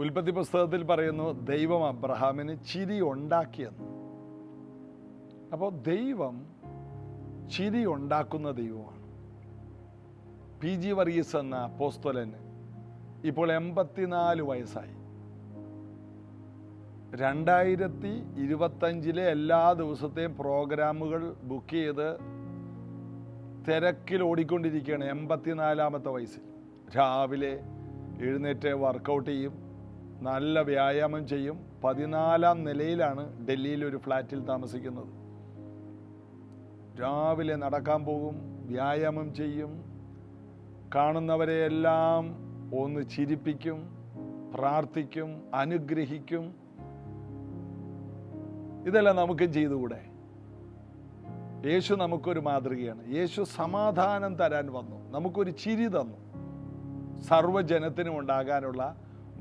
ഉൽപ്പത്തി പുസ്തകത്തിൽ പറയുന്നു ദൈവം അബ്രഹാമിന് ചിരി ഉണ്ടാക്കിയെന്ന്. അപ്പോൾ ദൈവം ചിരി ഉണ്ടാക്കുന്ന ദൈവമാണ്. PG വർഗീസ് എന്ന അപ്പോസ്തലന് ഇപ്പോൾ 84 വയസ്സായി. 2025 എല്ലാ ദിവസത്തെയും പ്രോഗ്രാമുകൾ ബുക്ക് ചെയ്ത് തിരക്കിൽ ഓടിക്കൊണ്ടിരിക്കുകയാണ്. 84-ാമത്തെ വയസ്സിൽ രാവിലെ എഴുന്നേറ്റ് വർക്കൗട്ട് ചെയ്യും, നല്ല വ്യായാമം ചെയ്യും. 14-ാം നിലയിലാണ് ഡൽഹിയിൽ ഒരു ഫ്ലാറ്റിൽ താമസിക്കുന്നത്. രാവിലെ നടക്കാൻ പോകും, വ്യായാമം ചെയ്യും, കാണുന്നവരെയെല്ലാം ഒന്ന് ചിരിപ്പിക്കും, പ്രാർത്ഥിക്കും, അനുഗ്രഹിക്കും. ഇതെല്ലാം നമുക്കും ചെയ്തുകൂടെ? യേശു നമുക്കൊരു മാതൃകയാണ്. യേശു സമാധാനം തരാൻ വന്നു, നമുക്കൊരു ചിരി തന്നു, സർവ്വജനത്തിനും ഉണ്ടാകാനുള്ള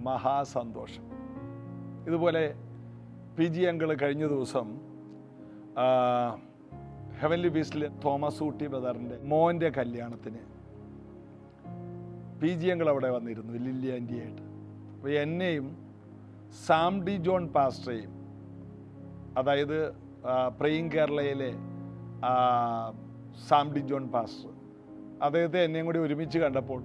മഹാസന്തോഷം. ഇതുപോലെ PG അങ്കിള് കഴിഞ്ഞ ദിവസം ഹെവൻലി ബീസ്റ്റിലെ തോമസ് ഊട്ടി ബ്രദറിൻ്റെ മോൻ്റെ കല്യാണത്തിന് PG അങ്കിൾ അവിടെ വന്നിരുന്നു ലില്ലി ആൻറ്റിയായിട്ട്. അപ്പോൾ എന്നെയും സാം ഡി ജോൺ പാസ്റ്ററേയും, അതായത് പ്രേയിങ് കേരളയിലെ സാം ഡി ജോൺ പാസ്റ്റർ, അദ്ദേഹത്തെ എന്നെയും കൂടി ഒരുമിച്ച് കണ്ടപ്പോൾ,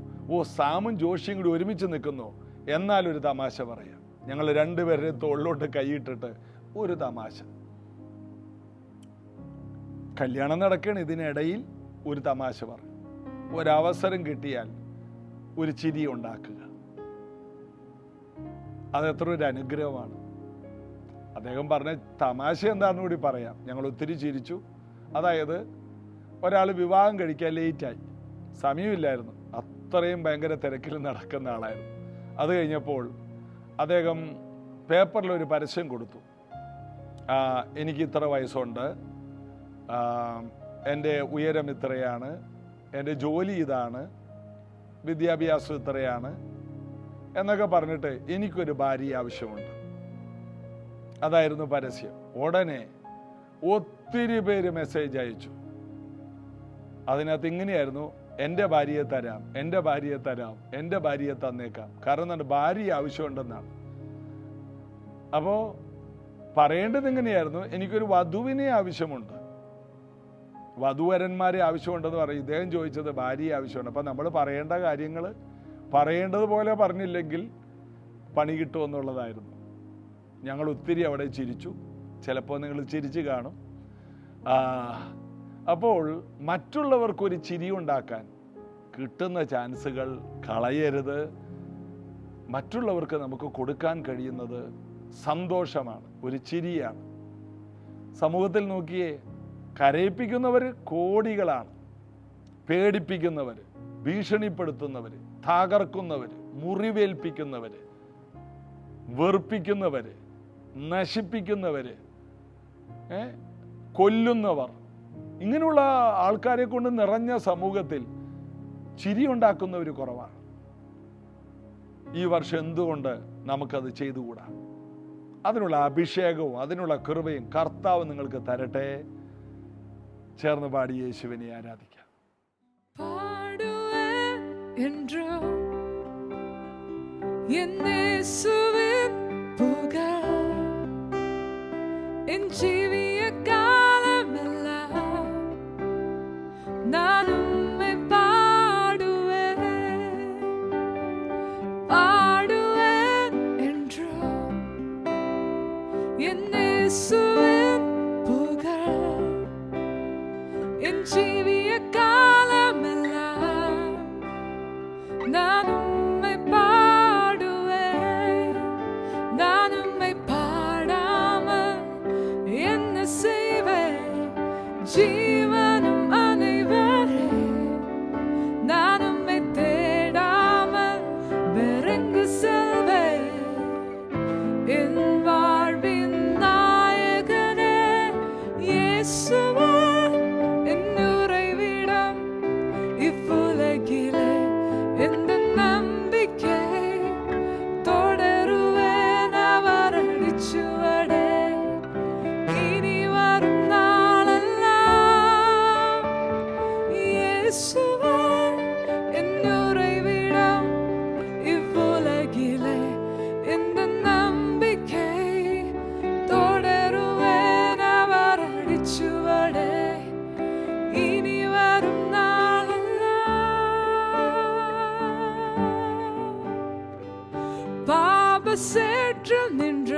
സാമും ജോഷിയും കൂടി ഒരുമിച്ച് നിൽക്കുന്നു, എന്നാലൊരു തമാശ പറയാം. ഞങ്ങൾ രണ്ടുപേരുടെ തോളിലോട്ട് കൈയിട്ടിട്ട് ഒരു തമാശ. കല്യാണം നടക്കുകയാണ്, ഇതിനിടയിൽ ഒരു തമാശ പറയും. ഒരവസരം കിട്ടിയാൽ ഒരു ചിരി ഉണ്ടാക്കുക, അതെത്ര ഒരു അനുഗ്രഹമാണ്. അദ്ദേഹം പറഞ്ഞ തമാശ എന്താണെന്ന് കൂടി പറയാം. ഞങ്ങൾ ഒത്തിരി ചിരിച്ചു. അതായത് ഒരാൾ വിവാഹം കഴിക്കാൻ ലേറ്റായി, സമയമില്ലായിരുന്നു, അത്രയും ഭയങ്കര തിരക്കിൽ നടക്കുന്ന ആളായിരുന്നു. അത് കഴിഞ്ഞപ്പോൾ അദ്ദേഹം പേപ്പറിലൊരു പരസ്യം കൊടുത്തു. എനിക്ക് ഇത്ര വയസ്സുണ്ട്, എൻ്റെ ഉയരം ഇത്രയാണ്, എൻ്റെ ജോലി ഇതാണ്, വിദ്യാഭ്യാസം ഇത്രയാണ് എന്നൊക്കെ പറഞ്ഞിട്ട് എനിക്കൊരു ഭാര്യ ആവശ്യമുണ്ട്. അതായിരുന്നു പരസ്യം. ഉടനെ ഒത്തിരി പേര് മെസ്സേജ് അയച്ചു. അതിനകത്ത് ഇങ്ങനെയായിരുന്നു: എൻ്റെ ഭാര്യയെ തരാം, എൻ്റെ ഭാര്യയെ തരാം, എൻ്റെ ഭാര്യയെ തന്നേക്കാം. കാരണം എന്താണ്? ഭാര്യ ആവശ്യമുണ്ടെന്നാണ്. അപ്പോൾ പറയേണ്ടത് ഇങ്ങനെയായിരുന്നു: എനിക്കൊരു വധുവിനെ ആവശ്യമുണ്ട്, വധുവരന്മാരെ ആവശ്യമുണ്ടെന്ന് പറയും. ഇദ്ദേഹം ചോദിച്ചത് ഭാര്യയെ ആവശ്യമുണ്ട്. അപ്പം നമ്മൾ പറയേണ്ട കാര്യങ്ങൾ പറയേണ്ടതുപോലെ പറഞ്ഞില്ലെങ്കിൽ പണി കിട്ടുമെന്നുള്ളതായിരുന്നു. ഞങ്ങൾ ഒത്തിരി അവിടെ ചിരിച്ചു. ചിലപ്പോൾ നിങ്ങൾ ചിരിച്ച് കാണും. അപ്പോൾ മറ്റുള്ളവർക്കൊരു ചിരി ഉണ്ടാക്കാൻ കിട്ടുന്ന ചാൻസുകൾ കളയരുത്. മറ്റുള്ളവർക്ക് നമുക്ക് കൊടുക്കാൻ കഴിയുന്നത് സന്തോഷമാണ്, ഒരു ചിരിയാണ്. സമൂഹത്തിൽ നോക്കിയേ, കരയിപ്പിക്കുന്നവർ കോടികളാണ്, പേടിപ്പിക്കുന്നവർ, ഭീഷണിപ്പെടുത്തുന്നവർ, തകർക്കുന്നവർ, മുറിവേൽപ്പിക്കുന്നവർ, വെറുപ്പിക്കുന്നവർ, നശിപ്പിക്കുന്നവർ, കൊല്ലുന്നവർ, ഇങ്ങനെയുള്ള ആൾക്കാരെ കൊണ്ട് നിറഞ്ഞ സമൂഹത്തിൽ ചിരി ഉണ്ടാക്കുന്നവർ കുറവാണ്. ഈ വർഷം എന്തുകൊണ്ട് നമുക്കത് ചെയ്തുകൂടാ? അതിനുള്ള അഭിഷേകവും അതിനുള്ള കൃപയും കർത്താവ് നിങ്ങൾക്ക് തരട്ടെ. ചേർന്ന് പാടി യേശുവിനെ ആരാധിക്കാം. என் வாழ்வின் நாயகனே பாபசேற்றில் நின்ற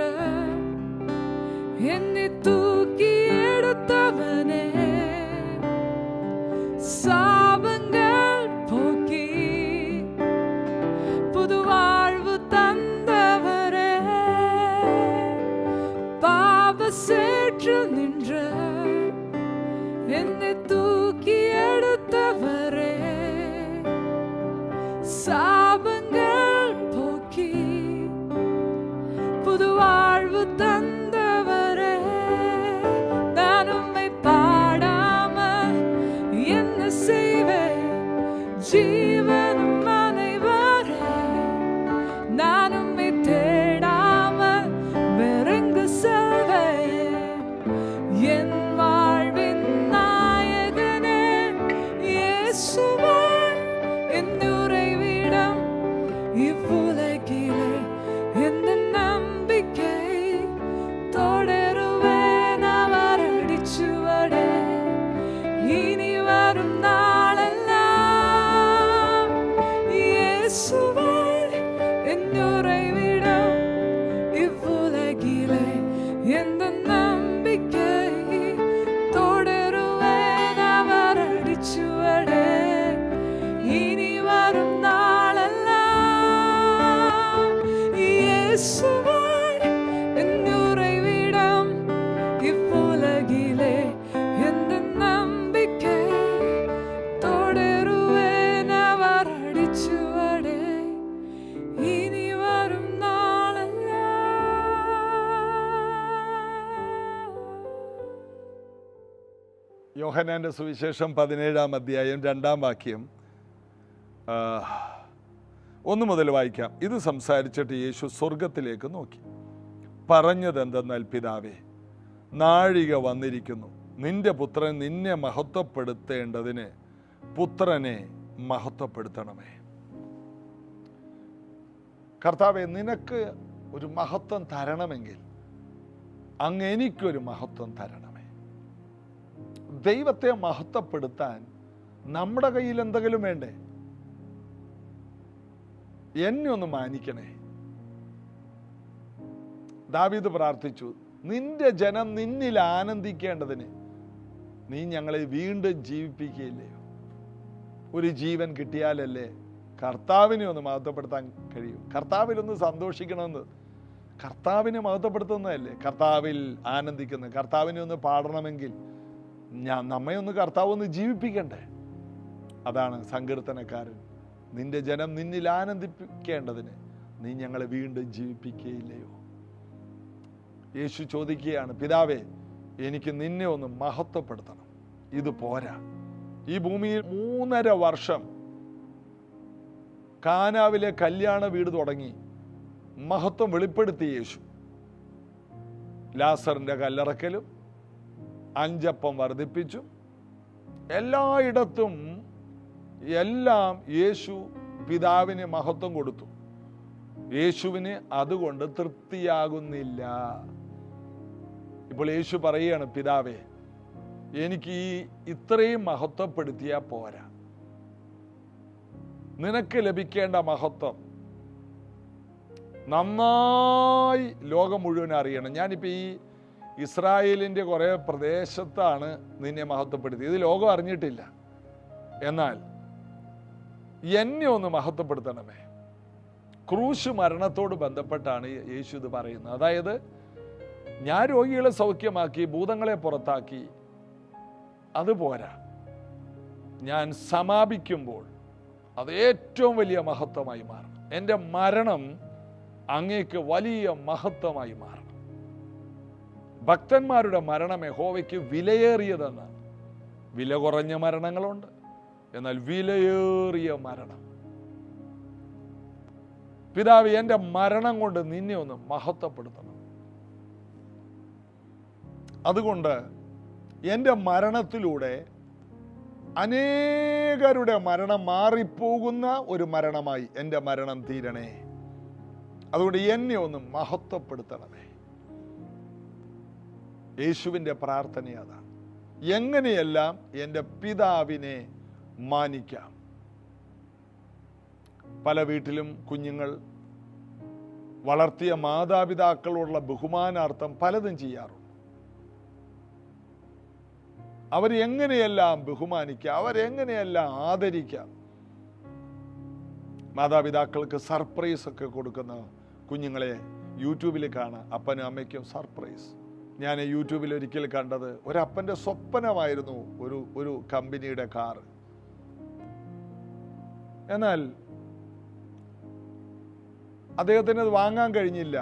என்னை தூக்கி எடுத்தவனே, சாபங்கள் போக்கி புது வாழ்வு தந்தவரே, பாபசேற்றில் நின்ற என்னை தூக்கி எடுத்தவரே, சாபங்கள் போக்கி புது வாழ்வு தந்தவரே, நான் உம்மை பாடாமல் என்ன செய்வேன்? ஜீவனும் அனைவரே, நான் உம்மை தேடாமல் வேறெங்கு செல்வேன்? என் வாழ்வின் நாயகனே இயேசுவே, என் உறைவிடம் இவ்வுலகிலே, எந்த நம்பிக்கை தொடருவேன் அவர் அடிச்சுவடே, இனி வரும் நாளெல்லாம் இயேசுவே, என் உறைவிடம் இவ்வுலகிலே, எந்த நம்பிக்கை தொடருவேன் அவர் அடிச்சுவடே, இனி வரும் நாளெல்லாம் இயேசுவே, என் உறைவிடம் இவ்வுலகிலே, எந்த நம்பிக்கை தொடருவேன் அவர் அடிச்சுவடே, இனி வரும் நாளெல்லாம். യോഹന്നാന്റെ സുവിശേഷം 17-ാം അധ്യായം 2-ാം വാക്യം 1 മുതൽ വായിക്കാം. ഇത് സംസാരിച്ചിട്ട് യേശു സ്വർഗത്തിലേക്ക് നോക്കി പറഞ്ഞതെന്തെന്നാൽ, പിതാവേ, നാഴിക വന്നിരിക്കുന്നു, നിന്റെ പുത്രൻ നിന്നെ മഹത്വപ്പെടുത്തേണ്ടതിന് പുത്രനെ മഹത്വപ്പെടുത്തണമേ. കർത്താവേ, നിനക്ക് ഒരു മഹത്വം തരണമെങ്കിൽ അങ്ങ് എനിക്കൊരു മഹത്വം തരണമേ. ദൈവത്തെ മഹത്വപ്പെടുത്താൻ നമ്മുടെ കയ്യിൽ എന്തെങ്കിലും വേണ്ടേ? എന്നെ ഒന്ന് മാനിക്കണേ. ദാവീദ് പ്രാർത്ഥിച്ചു, നിന്റെ ജനം നിന്നിൽ ആനന്ദിക്കേണ്ടതിന് നീ ഞങ്ങളെ വീണ്ടും ജീവിപ്പിക്കുകയില്ലയോ? ഒരു ജീവൻ കിട്ടിയാലല്ലേ കർത്താവിനെ ഒന്ന് മഹത്വപ്പെടുത്താൻ കഴിയും. കർത്താവിലൊന്ന് സന്തോഷിക്കണമെന്ന്, കർത്താവിനെ മഹത്വപ്പെടുത്തുന്നതല്ലേ കർത്താവിൽ ആനന്ദിക്കുന്നത്. കർത്താവിനെ ഒന്ന് പാടണമെങ്കിൽ നമ്മെ ഒന്ന് കർത്താവ് ഒന്ന് ജീവിപ്പിക്കണ്ടേ? അതാണ് സങ്കീർത്തനക്കാരൻ, നിന്റെ ജനം നിന്നിൽ ആനന്ദിപ്പിക്കേണ്ടതിന് നീ ഞങ്ങളെ വീണ്ടും ജീവിപ്പിക്കുകയില്ലയോ? യേശു ചോദിക്കുകയാണ്, പിതാവേ, എനിക്ക് നിന്നെ ഒന്ന് മഹത്വപ്പെടുത്തണം. ഇത് പോരാ. ഈ ഭൂമിയിൽ 3.5 വർഷം കാനാവിലെ കല്യാണ വീട് തുടങ്ങി മഹത്വം വെളിപ്പെടുത്തി യേശു. ലാസറിന്റെ കല്ലറക്കലും 5 അപ്പം വർദ്ധിപ്പിച്ചു. എല്ലായിടത്തും എല്ലാം യേശു പിതാവിന് മഹത്വം കൊടുത്തു. യേശുവിന് അതുകൊണ്ട് തൃപ്തിയാകുന്നില്ല. ഇപ്പോൾ യേശു പറയുകയാണ്, പിതാവേ, എനിക്ക് ഇത്രയും മഹത്വപ്പെടുത്തിയാൽ പോരാ. നിനക്ക് ലഭിക്കേണ്ട മഹത്വം നന്നായി ലോകം മുഴുവൻ അറിയണം. ഞാനിപ്പോൾ ഈ ഇസ്രായേലിൻ്റെ കുറേ പ്രദേശത്താണ് നിന്നെ മഹത്വപ്പെടുത്തിയത്. ഇത് ലോകം അറിഞ്ഞിട്ടില്ല. എന്നാൽ എന്നെ ഒന്ന് മഹത്വപ്പെടുത്തണമേ. ക്രൂശ് മരണത്തോട് ബന്ധപ്പെട്ടാണ് യേശു ഇത് പറയുന്നത്. അതായത്, ഞാൻ രോഗികളെ സൗഖ്യമാക്കി, ഭൂതങ്ങളെ പുറത്താക്കി, അതുപോരാ. ഞാൻ സമാപിക്കുമ്പോൾ അത് ഏറ്റവും വലിയ മഹത്വമായി മാറണം. എൻ്റെ മരണം അങ്ങേക്ക് വലിയ മഹത്വമായി മാറണം. ഭക്തന്മാരുടെ മരണം യഹോവയ്ക്ക് വിലയേറിയതെന്ന്. വില കുറഞ്ഞ മരണങ്ങളുണ്ട്, എന്നാൽ വിലയേറിയ മരണം. പിതാവ്, എൻ്റെ മരണം കൊണ്ട് നിന്നെ ഒന്ന് മഹത്വപ്പെടുത്തണം. അതുകൊണ്ട് എൻ്റെ മരണത്തിലൂടെ അനേകരുടെ മരണം മാറിപ്പോകുന്ന ഒരു മരണമായി എൻ്റെ മരണം തീരണേ. അതുകൊണ്ട് എന്നെ ഒന്ന് മഹത്വപ്പെടുത്തണമേ. യേശുവിൻ്റെ പ്രാർത്ഥന അതാണ്. എങ്ങനെയെല്ലാം എൻ്റെ പിതാവിനെ മാനിക്കാം. പല വീട്ടിലും കുഞ്ഞുങ്ങൾ വളർത്തിയ മാതാപിതാക്കളോടുള്ള ബഹുമാനാർത്ഥം പലതും ചെയ്യാറുണ്ട്. അവരെങ്ങനെയെല്ലാം ബഹുമാനിക്കുക, അവരെങ്ങനെയെല്ലാം ആദരിക്കാം. മാതാപിതാക്കൾക്ക് സർപ്രൈസ് ഒക്കെ കൊടുക്കുന്ന കുഞ്ഞുങ്ങളെ യൂട്യൂബിൽ കാണാം. അപ്പനും അമ്മയ്ക്കും സർപ്രൈസ്. ഞാൻ യൂട്യൂബിൽ ഒരിക്കൽ കണ്ടത് ഒരപ്പൻ്റെ സ്വപ്നമായിരുന്നു ഒരു കമ്പനിയുടെ കാറ്. എന്നാൽ അദ്ദേഹത്തിന് അത് വാങ്ങാൻ കഴിഞ്ഞില്ല.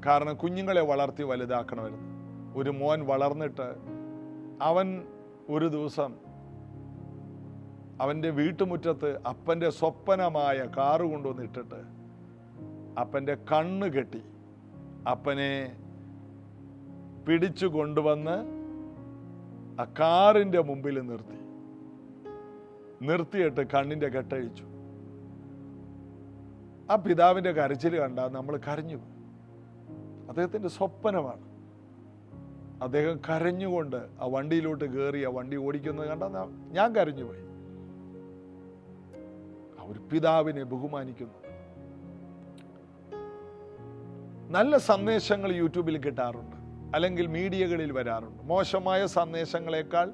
കാരണം കുഞ്ഞുങ്ങളെ വളർത്തി വലുതാക്കണമായിരുന്നു. ഒരു മോൻ വളർന്നിട്ട് അവൻ ഒരു ദിവസം അവൻ്റെ വീട്ടുമുറ്റത്ത് അപ്പൻ്റെ സ്വപ്നമായ കാറ് കൊണ്ടുവന്നിട്ടിട്ട് അപ്പൻ്റെ കണ്ണ് കെട്ടി അപ്പനെ പിടിച്ചു കൊണ്ടുവന്ന് ആ കാറിൻ്റെ മുമ്പിൽ നിർത്തിയിട്ട് കണ്ണിൻ്റെ കെട്ടഴിച്ചു. ആ പിതാവിൻ്റെ കരച്ചിൽ കണ്ടാൽ നമ്മൾ കരഞ്ഞു. അദ്ദേഹത്തിൻ്റെ സ്വപ്നമാണ്. അദ്ദേഹം കരഞ്ഞുകൊണ്ട് ആ വണ്ടിയിലോട്ട് കയറി ആ വണ്ടി ഓടിക്കുന്നത് കണ്ടാൽ ഞാൻ കരഞ്ഞുപോയി. ഒരു പിതാവിനെ ബഹുമാനിക്കുന്നു. നല്ല സന്ദേശങ്ങൾ യൂട്യൂബിൽ കിട്ടാറുണ്ട്, അല്ലെങ്കിൽ മീഡിയകളിൽ വരാറുണ്ട്. മോശമായ സന്ദേശങ്ങളെക്കാൾ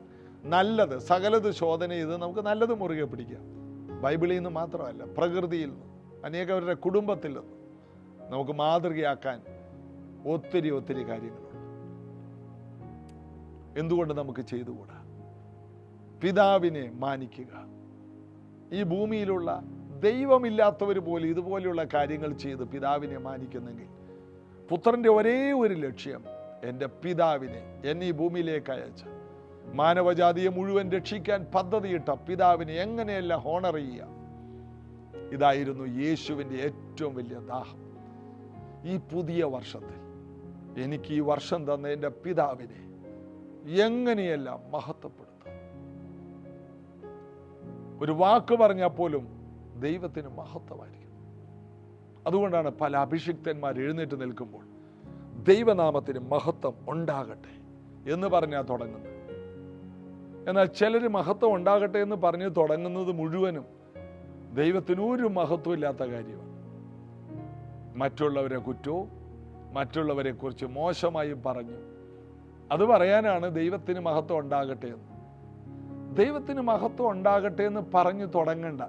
നല്ലത് സകലത് ശോധന ചെയ്ത് നമുക്ക് നല്ലത് മുറുകെ പിടിക്കാം. ബൈബിളിൽ നിന്ന് മാത്രമല്ല, പ്രകൃതിയിൽ നിന്ന്, അനേകവരുടെ കുടുംബത്തിൽ നിന്ന് നമുക്ക് മാതൃകയാക്കാൻ ഒത്തിരി കാര്യങ്ങളുണ്ട്. എന്തുകൊണ്ട് നമുക്ക് ചെയ്തുകൂടാ? പിതാവിനെ മാനിക്കുക. ഈ ഭൂമിയിലുള്ള ദൈവമില്ലാത്തവർ പോലും ഇതുപോലെയുള്ള കാര്യങ്ങൾ ചെയ്ത് പിതാവിനെ മാനിക്കുന്നെങ്കിൽ, പുത്രൻ്റെ ഒരേ ഒരു ലക്ഷ്യം എൻ്റെ പിതാവിനെ എന്നെ ഈ ഭൂമിയിലേക്ക് അയച്ച് മാനവജാതിയെ മുഴുവൻ രക്ഷിക്കാൻ പദ്ധതിയിട്ട പിതാവിനെ എങ്ങനെയെല്ലാം ഹോണർ ചെയ്യുക, ഇതായിരുന്നു യേശുവിൻ്റെ ഏറ്റവും വലിയ ദാഹം. ഈ പുതിയ വർഷത്തിൽ എനിക്ക് ഈ വർഷം തന്ന എൻ്റെ പിതാവിനെ എങ്ങനെയെല്ലാം മഹത്വപ്പെടുത്തും. ഒരു വാക്ക് പറഞ്ഞാൽ പോലും ദൈവത്തിന് മഹത്വമായിരിക്കും. അതുകൊണ്ടാണ് പല അഭിഷിക്തന്മാർ എഴുന്നേറ്റ് നിൽക്കുമ്പോൾ ദൈവനാമത്തിന് മഹത്വം ഉണ്ടാകട്ടെ എന്ന് പറഞ്ഞാൽ തുടങ്ങുന്നത്. എന്നാൽ ചിലർ മഹത്വം ഉണ്ടാകട്ടെ എന്ന് പറഞ്ഞ് തുടങ്ങുന്നത് മുഴുവനും ദൈവത്തിന് ഒരു മഹത്വം ഇല്ലാത്ത കാര്യമാണ്. മറ്റുള്ളവരെ കുറ്റവും മറ്റുള്ളവരെ കുറിച്ച് മോശമായും പറഞ്ഞു. അത് പറയാനാണ് ദൈവത്തിന് മഹത്വം ഉണ്ടാകട്ടെ എന്ന്. ദൈവത്തിന് മഹത്വം ഉണ്ടാകട്ടെ എന്ന് പറഞ്ഞു തുടങ്ങണ്ട.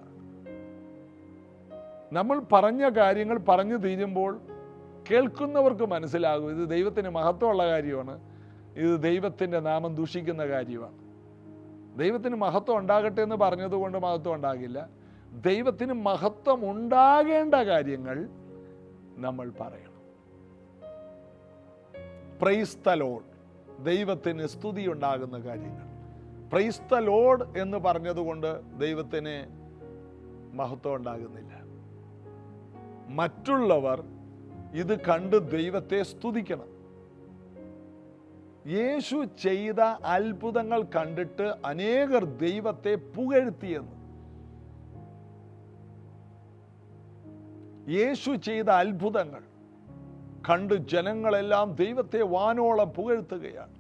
നമ്മൾ പറഞ്ഞ കാര്യങ്ങൾ പറഞ്ഞു തീരുമ്പോൾ കേൾക്കുന്നവർക്ക് മനസ്സിലാകും ഇത് ദൈവത്തിന് മഹത്വമുള്ള കാര്യമാണ്, ഇത് ദൈവത്തിൻ്റെ നാമം ദൂഷിക്കുന്ന കാര്യമാണ്. ദൈവത്തിന് മഹത്വം ഉണ്ടാകട്ടെ എന്ന് പറഞ്ഞതുകൊണ്ട് മഹത്വം ഉണ്ടാകില്ല. ദൈവത്തിന് മഹത്വം ഉണ്ടാകേണ്ട കാര്യങ്ങൾ നമ്മൾ പറയണം. പ്രൈസ് ദി ലോർഡ്, ദൈവത്തിന് സ്തുതി ഉണ്ടാകുന്ന കാര്യങ്ങൾ. പ്രൈസ് ദി ലോർഡ് എന്ന് പറഞ്ഞതുകൊണ്ട് ദൈവത്തിന് മഹത്വം ഉണ്ടാകുന്നില്ല. മറ്റുള്ളവർ ഇത് കണ്ട് ദൈവത്തെ സ്തുതിക്കണം. യേശു ചെയ്ത അത്ഭുതങ്ങൾ കണ്ടിട്ട് അനേകർ ദൈവത്തെ പുകഴ്ത്തിയെന്ന്. യേശു ചെയ്ത അത്ഭുതങ്ങൾ കണ്ട് ജനങ്ങളെല്ലാം ദൈവത്തെ വാനോളം പുകഴ്ത്തുകയാണ്.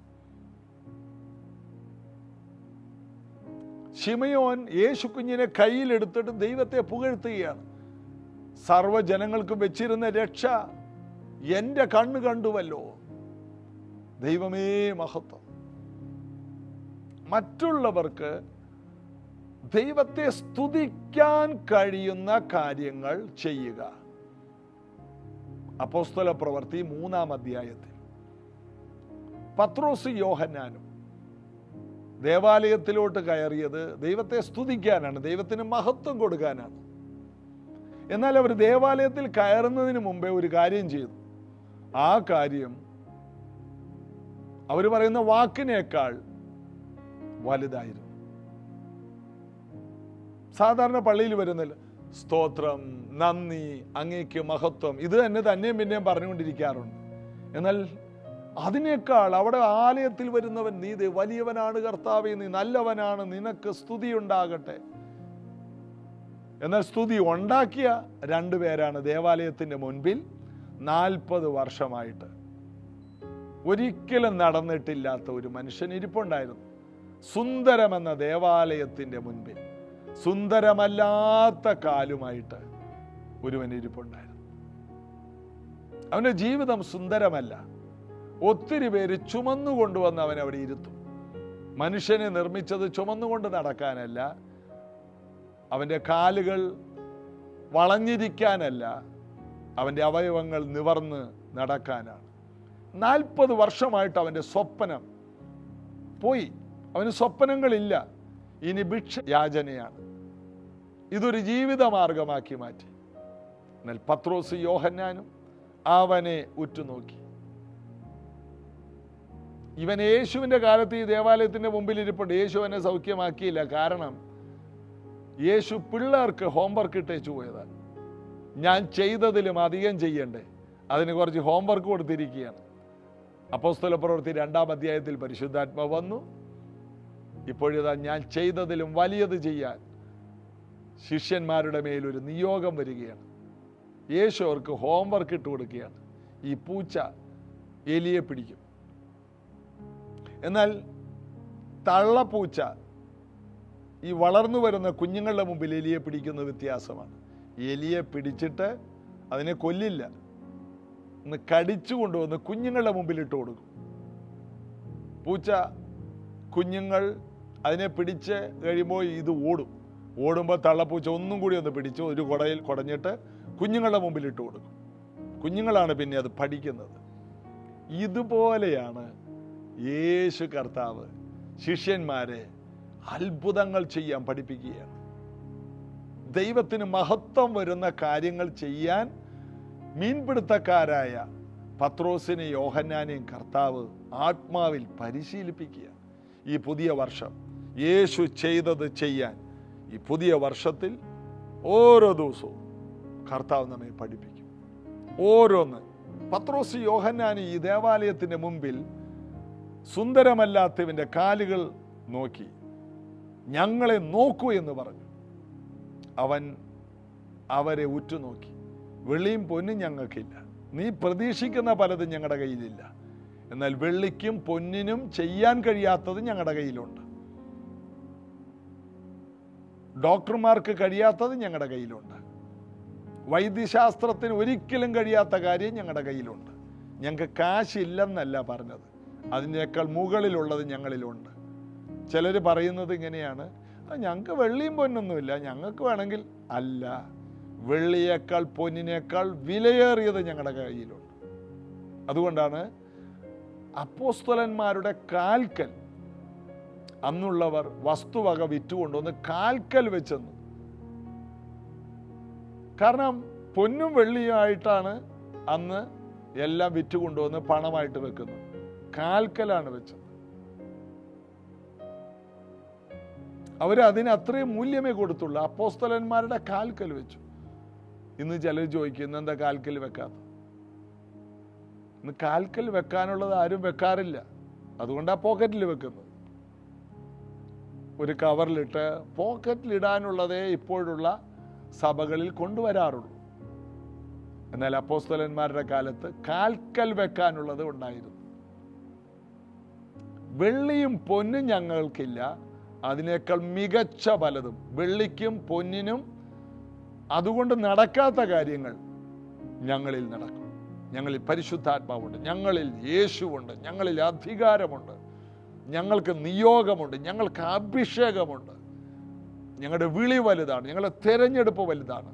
ശിമയോൻ യേശു കുഞ്ഞിനെ കയ്യിലെടുത്തിട്ട് ദൈവത്തെ പുകഴ്ത്തുകയാണ്. സർവ്വജനങ്ങൾക്കും വെച്ചിരുന്ന രക്ഷ എൻ്റെ കണ്ണ് കണ്ടുവല്ലോ, ദൈവമേ മഹത്വം. മറ്റുള്ളവർക്ക് ദൈവത്തെ സ്തുതിക്കാൻ കഴിയുന്ന കാര്യങ്ങൾ ചെയ്യുക. അപ്പോസ്തല പ്രവൃത്തി 3-ാം അധ്യായത്തിൽ പത്രോസ് യോഹന്നാനും ദേവാലയത്തിലോട്ട് കയറിയത് ദൈവത്തെ സ്തുതിക്കാനാണ്, ദൈവത്തിന് മഹത്വം കൊടുക്കാനാണ്. എന്നാൽ അവർ ദേവാലയത്തിൽ കയറുന്നതിന് മുമ്പേ ഒരു കാര്യം ചെയ്തു. ആ കാര്യം അവർ പറയുന്ന വാക്കിനേക്കാൾ വലുതായിരുന്നു. സാധാരണ പള്ളിയിൽ വരുന്നില്ല, സ്തോത്രം, നന്ദി, അങ്ങേക്ക് മഹത്വം, ഇത് തന്നെയും പിന്നെയും പറഞ്ഞുകൊണ്ടിരിക്കാറുണ്ട്. എന്നാൽ അതിനേക്കാൾ അവിടെ ആലയത്തിൽ വരുന്നവൻ, നീ വലിയവനാണ് കർത്താവേ, നീ നല്ലവനാണ്, നിനക്ക് സ്തുതി ഉണ്ടാകട്ടെ. എന്നാൽ സ്തുതി ഉണ്ടാക്കിയ 2 പേരാണ് ദേവാലയത്തിൻ്റെ മുൻപിൽ 40 വർഷമായിട്ട് ഒരിക്കലും നടന്നിട്ടില്ലാത്ത ഒരു മനുഷ്യൻ ഇരിപ്പുണ്ടായിരുന്നു. സുന്ദരമെന്ന ദേവാലയത്തിൻ്റെ മുൻപിൽ സുന്ദരമല്ലാത്ത കാലുമായിട്ട് ഒരുവൻ ഇരിപ്പുണ്ടായിരുന്നു. അവൻ്റെ ജീവിതം സുന്ദരമല്ല. ഒത്തിരി പേര് ചുമന്നുകൊണ്ടുവന്ന് അവൻ അവിടെ ഇരുത്തും. മനുഷ്യനെ നിർമ്മിച്ചത് ചുമന്നുകൊണ്ട് നടക്കാനല്ല, അവൻ്റെ കാലുകൾ വളഞ്ഞിരിക്കാനല്ല, അവൻ്റെ അവയവങ്ങൾ നിവർന്ന് നടക്കാനാണ്. 40 വർഷമായിട്ട് അവൻ്റെ സ്വപ്നം പോയി. അവന് സ്വപ്നങ്ങളില്ല. ഇനി ഭിക്ഷ യാചനയാണ്. ഇതൊരു ജീവിതമാർഗമാക്കി മാറ്റി. എന്നാൽ പത്രോസ് യോഹന്നാനും അവനെ ഉറ്റുനോക്കി. ഇവൻ യേശുവിൻ്റെ കാലത്ത് ഈ ദേവാലയത്തിൻ്റെ മുമ്പിൽ ഇരിപ്പുണ്ട്. യേശു അവനെ സൗഖ്യമാക്കിയില്ല. കാരണം യേശു പിള്ളേർക്ക് ഹോംവർക്ക് ഇട്ടേച്ചു പോയതാണ്. ഞാൻ ചെയ്തതിലും അധികം ചെയ്യണ്ടേ, അതിന് കുറച്ച് ഹോംവർക്ക് കൊടുത്തിരിക്കുകയാണ്. അപ്പോസ്തലപ്രവൃത്തി 2-ാം അധ്യായത്തിൽ പരിശുദ്ധാത്മാവ് വന്നു. ഇപ്പോഴിതാ ഞാൻ ചെയ്തതിലും വലിയത് ചെയ്യാൻ ശിഷ്യന്മാരുടെ മേലൊരു നിയോഗം വരികയാണ്. യേശു അവർക്ക് ഹോംവർക്ക് ഇട്ട് കൊടുക്കുകയാണ്. ഈ പൂച്ച എലിയെ പിടിക്കും. എന്നാൽ തള്ളപ്പൂച്ച ഈ വളർന്നു വരുന്ന കുഞ്ഞുങ്ങളുടെ മുമ്പിൽ എലിയെ പിടിക്കുന്ന വ്യത്യാസമാണ്. എലിയെ പിടിച്ചിട്ട് അതിനെ കൊല്ലില്ല, ഒന്ന് കടിച്ചു കൊണ്ടുവന്ന് കുഞ്ഞുങ്ങളുടെ മുമ്പിൽ ഇട്ട് കൊടുക്കും. പൂച്ച കുഞ്ഞുങ്ങൾ അതിനെ പിടിച്ച് കഴിയുമ്പോൾ ഇത് ഓടുമ്പോൾ തള്ളപ്പൂച്ച ഒന്നും കൂടി ഒന്ന് പിടിച്ച് ഒരു കുടയിൽ കുടഞ്ഞിട്ട് കുഞ്ഞുങ്ങളുടെ മുമ്പിൽ ഇട്ട് കൊടുക്കും. കുഞ്ഞുങ്ങളാണ് പിന്നെ അത് പഠിക്കുന്നത്. ഇതുപോലെയാണ് യേശു കർത്താവ് ശിഷ്യന്മാരെ അത്ഭുതങ്ങൾ ചെയ്യാൻ പഠിപ്പിക്കുകയാണ്. ദൈവത്തിന് മഹത്വം വരുന്ന കാര്യങ്ങൾ ചെയ്യാൻ മീൻപിടുത്തക്കാരായ പത്രോസിനെയും യോഹന്നാനെയും കർത്താവ് ആത്മാവിൽ പരിശീലിപ്പിക്കുക. ഈ പുതിയ വർഷം യേശു ചെയ്തത് ചെയ്യാൻ ഈ പുതിയ വർഷത്തിൽ ഓരോ ദിവസവും കർത്താവ് നമ്മെ പഠിപ്പിക്കും. ഓരോന്ന്. പത്രോസ് യോഹന്നാന് ഈ ദേവാലയത്തിൻ്റെ മുമ്പിൽ സുന്ദരമല്ലാത്തവൻ്റെ കാലുകൾ നോക്കി ഞങ്ങളെ നോക്കൂ എന്ന് പറഞ്ഞു. അവൻ അവരെ ഉറ്റുനോക്കി. വെള്ളിയും പൊന്നും ഞങ്ങൾക്കില്ല, നീ പ്രതീക്ഷിക്കുന്ന പലതും ഞങ്ങളുടെ കയ്യിലില്ല, എന്നാൽ വെള്ളിക്കും പൊന്നിനും ചെയ്യാൻ കഴിയാത്തത് ഞങ്ങളുടെ കയ്യിലുണ്ട്. ഡോക്ടർമാർക്ക് കഴിയാത്തത് ഞങ്ങളുടെ കയ്യിലുണ്ട്. വൈദ്യശാസ്ത്രത്തിന് ഒരിക്കലും കഴിയാത്ത കാര്യം ഞങ്ങളുടെ കയ്യിലുണ്ട്. ഞങ്ങൾക്ക് കാശില്ലെന്നല്ല പറഞ്ഞത്, അതിനേക്കാൾ മുകളിലുള്ളത് ഞങ്ങളിലുണ്ട്. ചിലർ പറയുന്നത് ഇങ്ങനെയാണ്, ഞങ്ങൾക്ക് വെള്ളിയും പൊന്നൊന്നുമില്ല, ഞങ്ങൾക്ക് വേണമെങ്കിൽ. അല്ല, വെള്ളിയേക്കാൾ പൊന്നിനേക്കാൾ വിലയേറിയത് ഞങ്ങളുടെ കയ്യിലുണ്ട്. അതുകൊണ്ടാണ് അപ്പോസ്തലന്മാരുടെ കാൽക്കൽ അന്നുള്ളവർ വസ്തുവക വിറ്റുകൊണ്ടുവന്ന് കാൽക്കൽ വെച്ചെന്ന്. കാരണം പൊന്നും വെള്ളിയുമായിട്ടാണ് അന്ന് എല്ലാം വിറ്റുകൊണ്ടുവന്ന് പണമായിട്ട് വെക്കുന്നത്. കാൽക്കലാണ് വെച്ചത്. അവരതിന് അത്രയും മൂല്യമേ കൊടുത്തുള്ളൂ. അപ്പോസ്തലന്മാരുടെ കാൽക്കൽ വെച്ചു. ഇന്ന് ചിലർ ചോദിക്കും, ഇന്നെന്താ കാൽക്കൽ വെക്കാത്ത? ഇന്ന് കാൽക്കൽ വെക്കാനുള്ളത് ആരും വെക്കാറില്ല. അതുകൊണ്ടാണ് പോക്കറ്റിൽ വെക്കുന്നത്. ഒരു കവറിലിട്ട് പോക്കറ്റിലിടാനുള്ളതേ ഇപ്പോഴുള്ള സഭകളിൽ കൊണ്ടുവരാറുള്ളൂ. എന്നാൽ അപ്പോസ്തലന്മാരുടെ കാലത്ത് കാൽക്കൽ വെക്കാനുള്ളത് ഉണ്ടായിരുന്നു. വെള്ളിയും പൊന്നും ഞങ്ങൾക്കില്ല, അതിനേക്കാൾ മികച്ച പലതും വെള്ളിക്കും പൊന്നിനും അതുകൊണ്ട് നടക്കാത്ത കാര്യങ്ങൾ ഞങ്ങളിൽ നടക്കും. ഞങ്ങളിൽ പരിശുദ്ധാത്മാവുണ്ട്, ഞങ്ങളിൽ യേശുവുണ്ട്, ഞങ്ങളിൽ അധികാരമുണ്ട്, ഞങ്ങൾക്ക് നിയോഗമുണ്ട്, ഞങ്ങൾക്ക് അഭിഷേകമുണ്ട്. ഞങ്ങളുടെ വിളി വലുതാണ്, ഞങ്ങളുടെ തെരഞ്ഞെടുപ്പ് വലുതാണ്.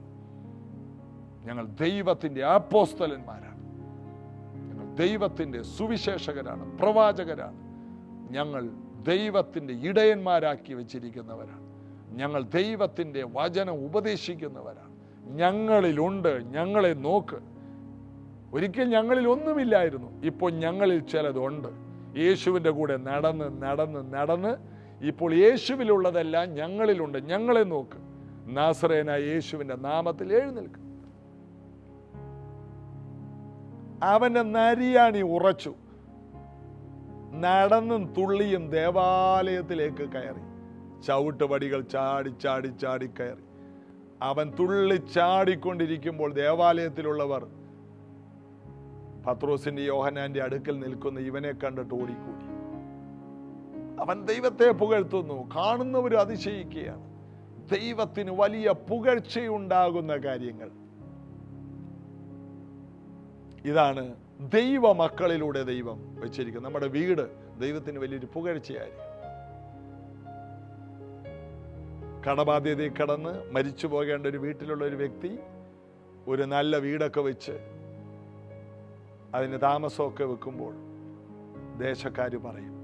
ഞങ്ങൾ ദൈവത്തിൻ്റെ അപ്പോസ്തലന്മാരാണ്, ഞങ്ങൾ ദൈവത്തിൻ്റെ സുവിശേഷകരാണ്, പ്രവാചകരാണ്. ഞങ്ങൾ ദൈവത്തിൻ്റെ ഇടയന്മാരാക്കി വെച്ചിരിക്കുന്നവരാണ്. ഞങ്ങൾ ദൈവത്തിൻ്റെ വചനം ഉപദേശിക്കുന്നവരാണ്. ഞങ്ങളിലുണ്ട്, ഞങ്ങളെ നോക്ക്. ഒരിക്കൽ ഞങ്ങളിൽ ഒന്നുമില്ലായിരുന്നു, ഇപ്പോൾ ഞങ്ങളിൽ ചിലതുണ്ട്. യേശുവിൻ്റെ കൂടെ നടന്ന് നടന്ന് നടന്ന് ഇപ്പോൾ യേശുവിലുള്ളതെല്ലാം ഞങ്ങളിലുണ്ട്. ഞങ്ങളെ നോക്ക്. നാസറേനായ യേശുവിൻ്റെ നാമത്തിൽ എഴുന്നേൽക്ക്. അവൻ്റെ നരിയാണി ഉറച്ചു. നടന്നും തുള്ളിയും ദേവാലയത്തിലേക്ക് കയറി. ചവിട്ടുപടികൾ ചാടി ചാടി ചാടി കയറി. അവൻ തുള്ളിച്ചാടിക്കൊണ്ടിരിക്കുമ്പോൾ ദേവാലയത്തിലുള്ളവർ പത്രോസിന്റെ യോഹന്നാന്റെ അടുക്കൽ നിൽക്കുന്ന ഇവനെ കണ്ടിട്ട് ഓടിക്കൂടി. അവൻ ദൈവത്തെ പുകഴ്ത്തുന്നു. കാണുന്നവർ അതിശയിക്കുകയാണ്. ദൈവത്തിന് വലിയ പുകഴ്ചയുണ്ടാകുന്ന കാര്യങ്ങൾ. ഇതാണ് ദൈവമക്കളിലൂടെ ദൈവം വെച്ചിരിക്കുന്നത്. നമ്മുടെ വീട് ദൈവത്തിന് വലിയൊരു പുകഴ്ചയായിരിക്കും. കടബാധ്യതയിൽ കടന്ന് മരിച്ചു പോകേണ്ട ഒരു വീട്ടിലുള്ള ഒരു വ്യക്തി ഒരു നല്ല വീടൊക്കെ വെച്ച് അതിന് താമസമൊക്കെ വെക്കുമ്പോൾ ദേശക്കാർ പറയും,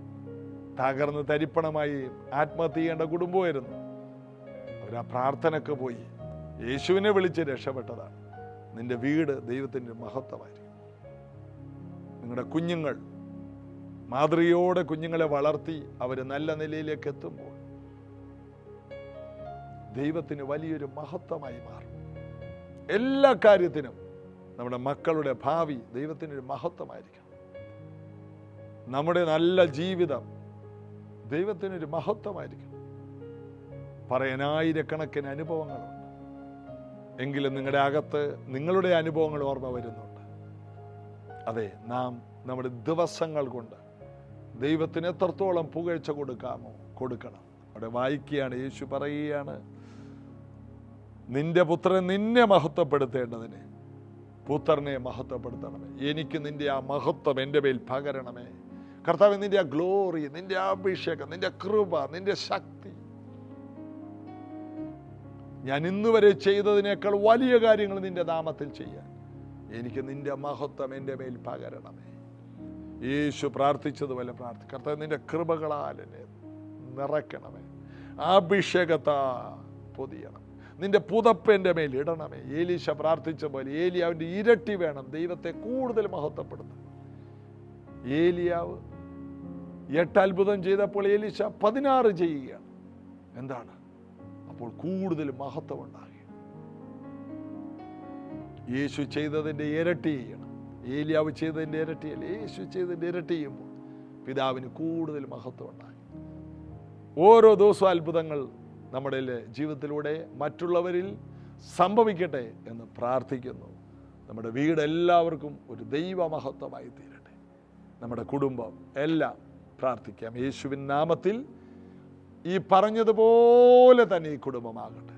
തകർന്ന് തരിപ്പണമായി ആത്മഹത്യ ചെയ്യേണ്ട കുടുംബമായിരുന്നു. അവർ ആ പ്രാർത്ഥനയ്ക്ക് പോയി യേശുവിനെ വിളിച്ച് രക്ഷപ്പെട്ടതാണ്. നിന്റെ വീട് ദൈവത്തിൻ്റെ മഹത്വമായിരിക്കും. നിങ്ങളുടെ കുഞ്ഞുങ്ങൾ മാതൃകയോടെ കുഞ്ഞുങ്ങളെ വളർത്തി അവർ നല്ല നിലയിലേക്ക് എത്തുമ്പോൾ ദൈവത്തിന് വലിയൊരു മഹത്വമായി മാറും. എല്ലാ കാര്യത്തിനും നമ്മുടെ മക്കളുടെ ഭാവി ദൈവത്തിനൊരു മഹത്വമായിരിക്കണം. നമ്മുടെ നല്ല ജീവിതം ദൈവത്തിനൊരു മഹത്വമായിരിക്കണം. പറയാനായിരക്കണക്കിന് അനുഭവങ്ങളുണ്ട്, എങ്കിലും നിങ്ങളുടെ അകത്ത് നിങ്ങളുടെ അനുഭവങ്ങൾ ഓർമ്മ വരുന്നുണ്ട്. അതെ, നാം നമ്മുടെ ദിവസങ്ങൾ കൊണ്ട് ദൈവത്തിന് എത്രത്തോളം പുകഴ്ച കൊടുക്കാമോ കൊടുക്കണം. അവിടെ വായിക്കുകയാണ്, യേശു പറയുകയാണ്, നിന്റെ പുത്രൻ നിന്നെ മഹത്വപ്പെടുത്തേണ്ടതിന് പുത്രനെ മഹത്വപ്പെടുത്തണമേ. എനിക്ക് നിന്റെ ആ മഹത്വം എൻ്റെ മേൽ പകരണമേ കർത്താവ്. നിന്റെ ആ ഗ്ലോറി, നിന്റെ ആ അഭിഷേകം, നിന്റെ കൃപ, നിന്റെ ശക്തി, ഞാൻ ഇന്നുവരെ ചെയ്തതിനേക്കാൾ വലിയ കാര്യങ്ങൾ നിന്റെ നാമത്തിൽ ചെയ്യാൻ എനിക്ക് നിന്റെ മഹത്വം എൻ്റെ മേൽ പകരണമേ. യേശു പ്രാർത്ഥിച്ചതുപോലെ കർത്താവ് നിന്റെ കൃപകളാൽ എന്നെ നിറയ്ക്കണമേ, അഭിഷേകത്താ പൊതിയണം, നിന്റെ പുതപ്പ് എൻ്റെ മേൽ ഇടണമേ. ഏലീശ പ്രാർത്ഥിച്ച പോലെ ഏലിയാവിൻ്റെ ഇരട്ടി വേണം ദൈവത്തെ കൂടുതൽ മഹത്വപ്പെടുന്നത്. ഏലിയാവ് 8 അത്ഭുതം ചെയ്തപ്പോൾ ഏലീശ 16 ചെയ്യുകയാണ്. എന്താണ്? അപ്പോൾ കൂടുതൽ മഹത്വം ഉണ്ടാകും. യേശു ചെയ്തതിൻ്റെ ഇരട്ടി ചെയ്യണം. ഏലിയാവ് ചെയ്തതിൻ്റെ ഇരട്ടിയല്ല, യേശു ചെയ്തതിൻ്റെ ഇരട്ടി ചെയ്യുമ്പോൾ പിതാവിന് കൂടുതൽ മഹത്വം ഉണ്ടാകും. ഓരോ ദിവസവും അത്ഭുതങ്ങൾ നമ്മുടെ ജീവിതത്തിലൂടെ മറ്റുള്ളവരിൽ സംഭവിക്കട്ടെ എന്ന് പ്രാർത്ഥിക്കുന്നു. നമ്മുടെ വീട് എല്ലാവർക്കും ഒരു ദൈവമഹത്വമായി തീരട്ടെ. നമ്മുടെ കുടുംബം എല്ലാം പ്രാർത്ഥിക്കാം. യേശുവിൻ നാമത്തിൽ ഈ പറഞ്ഞതുപോലെ തന്നെ ഈ കുടുംബമാകട്ടെ,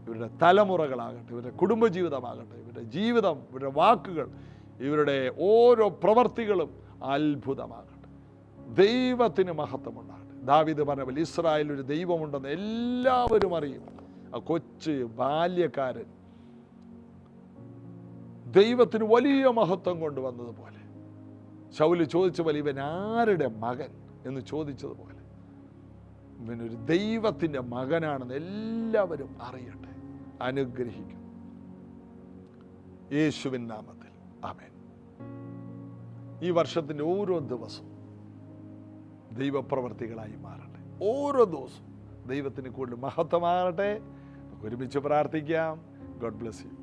ഇവരുടെ തലമുറകളാകട്ടെ, ഇവരുടെ കുടുംബജീവിതമാകട്ടെ, ഇവരുടെ ജീവിതം, ഇവരുടെ വാക്കുകൾ, ഇവരുടെ ഓരോ പ്രവർത്തികളും അത്ഭുതമാകട്ടെ. ദൈവത്തിന് മഹത്വമുണ്ടാകട്ടെ. ദാവീദ് പറഞ്ഞ പോലെ ഇസ്രായേലിൽ ഒരു ദൈവമുണ്ടെന്ന് എല്ലാവരും അറിയും. ആ കൊച്ചു ബാല്യക്കാരൻ ദൈവത്തിന് വലിയ മഹത്വം കൊണ്ടുവന്നതുപോലെ, ശൗല് ചോദിച്ച പോലെ ഇവൻ ആരുടെ മകൻ എന്ന് ചോദിച്ചതുപോലെ ഇവനൊരു ദൈവത്തിൻ്റെ മകനാണെന്ന് എല്ലാവരും അറിയട്ടെ. അനുഗ്രഹിക്കും യേശുവിൻ നാമത്തിൽ. ആമേൻ. ഈ വർഷത്തിൻ്റെ ഓരോ ദിവസവും ദൈവപ്രവർത്തികളായി മാറട്ടെ. ഓരോ ദിവസവും ദൈവത്തിന് കൂടുതൽ മഹത്വമാകട്ടെ. ഒരുമിച്ച് പ്രാർത്ഥിക്കാം. God bless you.